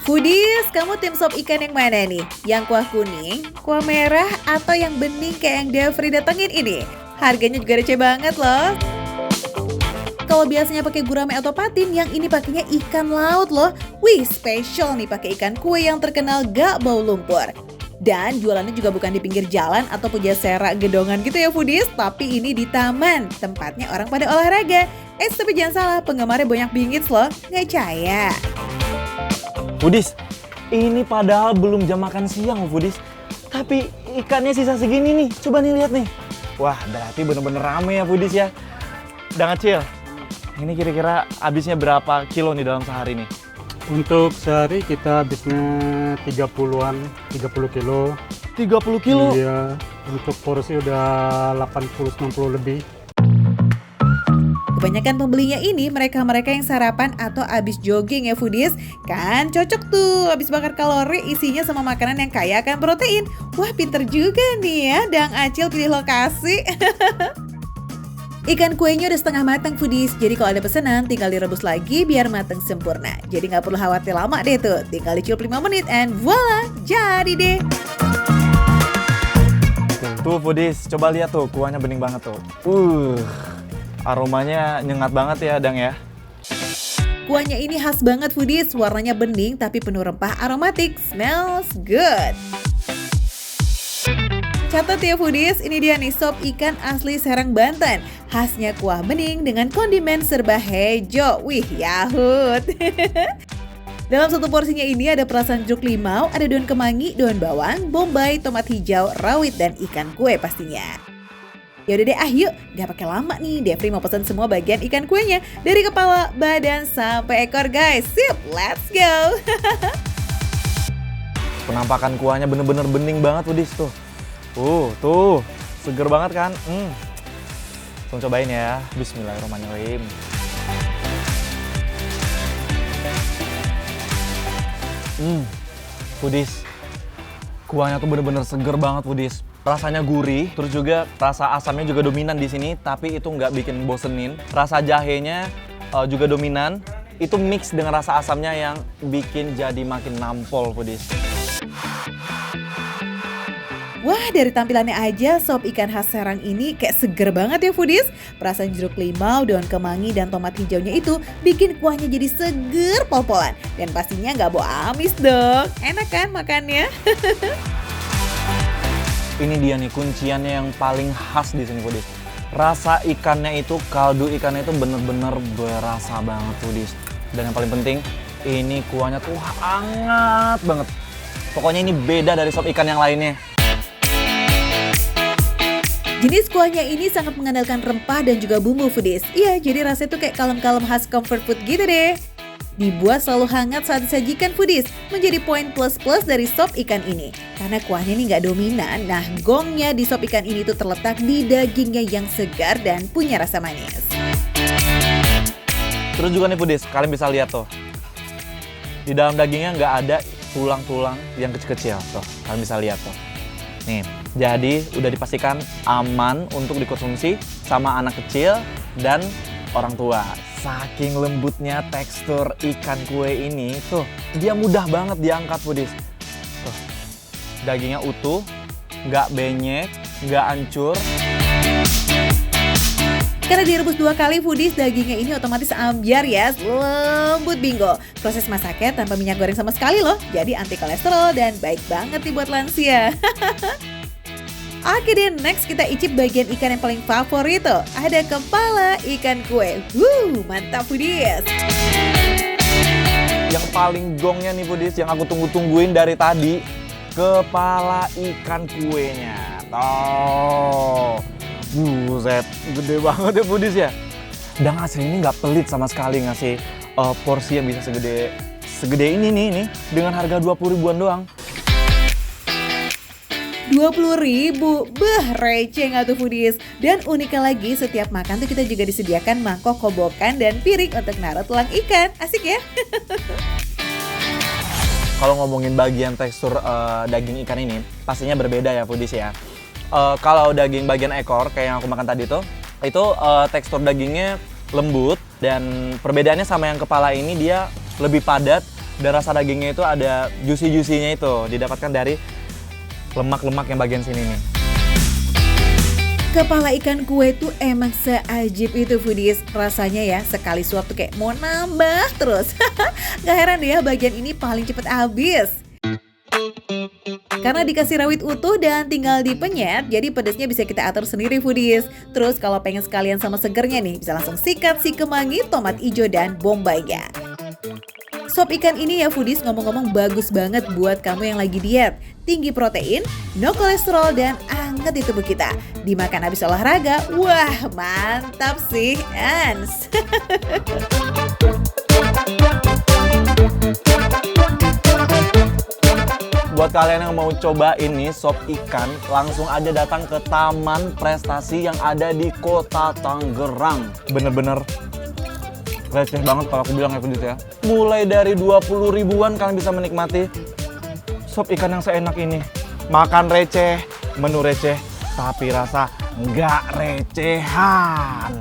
Foodies, kamu tim sop ikan yang mana nih? Yang kuah kuning, kuah merah, atau yang bening kayak yang Devri datengin ini? Harganya juga receh banget loh. Kalau biasanya pakai gurame atau patin, yang ini pakainya ikan laut loh. Wih, spesial nih pakai ikan kue yang terkenal gak bau lumpur. Dan jualannya juga bukan di pinggir jalan atau puja serak gedongan gitu ya Foodies, tapi ini di taman, tempatnya orang pada olahraga. Tapi jangan salah, penggemarnya banyak bingits loh, nggak percaya. Foodies, ini padahal belum jam makan siang Foodies. Tapi ikannya sisa segini nih, coba nih lihat nih. Wah, berarti bener-bener rame ya Foodies ya. Udah Acil, ini kira-kira habisnya berapa kilo nih dalam sehari nih? Untuk sehari kita habisnya 30-an, 30 kilo. 30 kilo? Iya, untuk porsi udah 80-90 lebih. Kebanyakan pembelinya ini mereka-mereka yang sarapan atau abis jogging ya Foodies. Kan cocok tuh, abis bakar kalori isinya sama makanan yang kaya akan protein. Wah, pinter juga nih ya Dang Acil pilih lokasi. Ikan kuenya udah setengah matang Foodies, jadi kalau ada pesanan tinggal direbus lagi biar matang sempurna. Jadi nggak perlu khawatir lama deh tuh, tinggal dicukup 5 menit and voila, jadi deh. Tuh Foodies, coba lihat tuh, kuahnya bening banget tuh. Aromanya nyengat banget ya Dang ya. Kuahnya ini khas banget Foodies, warnanya bening tapi penuh rempah aromatik, smells good. Catat ya Foodies, ini dia nih sop ikan asli Serang Banten. Khasnya kuah bening dengan kondimen serba hejo. Wih, yahut. Dalam satu porsinya ini ada perasan jeruk limau, ada daun kemangi, daun bawang, bombay, tomat hijau, rawit, dan ikan kue pastinya. Yaudah deh, yuk, gak pakai lama nih, Devri mau pesan semua bagian ikan kuenya. Dari kepala, badan, sampai ekor guys. Sip, let's go. Penampakan kuahnya bener-bener bening banget Foodies tuh. Tuh, seger banget kan? Langsung cobain ya, bismillahirrahmanirrahim. Foodies, kuahnya tuh bener-bener seger banget Foodies. Rasanya gurih, terus juga rasa asamnya juga dominan di sini, tapi itu nggak bikin bosenin. Rasa jahenya juga dominan, itu mix dengan rasa asamnya yang bikin jadi makin nampol Foodies. Wah, dari tampilannya aja sop ikan khas Serang ini kayak seger banget ya Foodies. Perasan jeruk limau, daun kemangi, dan tomat hijaunya itu bikin kuahnya jadi seger pol-polan. Dan pastinya nggak bau amis dong. Enak kan makannya? Ini dia nih kunciannya yang paling khas di sini Foodies. Rasa ikannya itu, kaldu ikannya itu bener-bener berasa banget Foodies. Dan yang paling penting, ini kuahnya tuh hangat banget. Pokoknya ini beda dari sop ikan yang lainnya. Jenis kuahnya ini sangat mengandalkan rempah dan juga bumbu Foodies. Iya, jadi rasanya tuh kayak kalem-kalem khas comfort food gitu deh. Dibuat selalu hangat saat disajikan Foodies, menjadi poin plus-plus dari sop ikan ini. Karena kuahnya ini nggak dominan, nah gongnya di sop ikan ini tuh terletak di dagingnya yang segar dan punya rasa manis. Terus juga nih Foodies, kalian bisa lihat tuh. Di dalam dagingnya nggak ada tulang-tulang yang kecil-kecil. Tuh, kalian bisa lihat tuh. Nih, jadi udah dipastikan aman untuk dikonsumsi sama anak kecil dan orang tua. Saking lembutnya tekstur ikan kue ini, tuh dia mudah banget diangkat Foodies. Tuh, dagingnya utuh, nggak benyek, nggak hancur. Karena direbus 2 kali Foodies, dagingnya ini otomatis ambiar ya, lembut bingo. Proses masaknya tanpa minyak goreng sama sekali loh, jadi anti kolesterol dan baik banget nih buat lansia. Oke deh, next kita icip bagian ikan yang paling favorit tuh. Ada kepala ikan kue. Mantap Foodies. Yang paling gongnya nih Foodies, yang aku tunggu-tungguin dari tadi, kepala ikan kuenya. Tuh. Buset, gede banget ya Foodies ya. Dang Acil ini nggak pelit sama sekali ngasih porsi yang bisa segede ini nih dengan harga 20 ribuan doang. 20.000, receh nggak tuh Foodies? Dan uniknya lagi, setiap makan tuh kita juga disediakan mangkok kobokan dan piring untuk naruh tulang ikan. Asik ya? Kalau ngomongin bagian tekstur daging ikan ini, pastinya berbeda ya Foodies ya. Kalau daging bagian ekor kayak yang aku makan tadi tuh, itu tekstur dagingnya lembut dan perbedaannya sama yang kepala ini dia lebih padat Dan rasa dagingnya itu ada juicy-juicy-nya itu, didapatkan dari lemak-lemak yang bagian sini nih. Kepala ikan kue tuh emang seajib itu foodies. Rasanya ya sekali suap tuh kayak mau nambah terus. Gak heran deh ya bagian ini paling cepet habis. Karena dikasih rawit utuh dan tinggal dipenyet, jadi pedasnya bisa kita atur sendiri foodies. Terus kalau pengen sekalian sama segernya nih, bisa langsung sikat si kemangi, tomat hijau, dan bombaynya. Sop ikan ini ya foodies ngomong-ngomong bagus banget buat kamu yang lagi diet. Tinggi protein, no kolesterol, dan anget di tubuh kita. Dimakan habis olahraga, wah mantap sih, Ans. Buat kalian yang mau coba ini sop ikan, langsung aja datang ke Taman Prestasi yang ada di Kota Tangerang. Bener-bener receh banget kalau aku bilang ya foodies ya. Mulai dari 20 ribuan kalian bisa menikmati sop ikan yang seenak ini. Makan receh, menu receh, tapi rasa nggak recehan.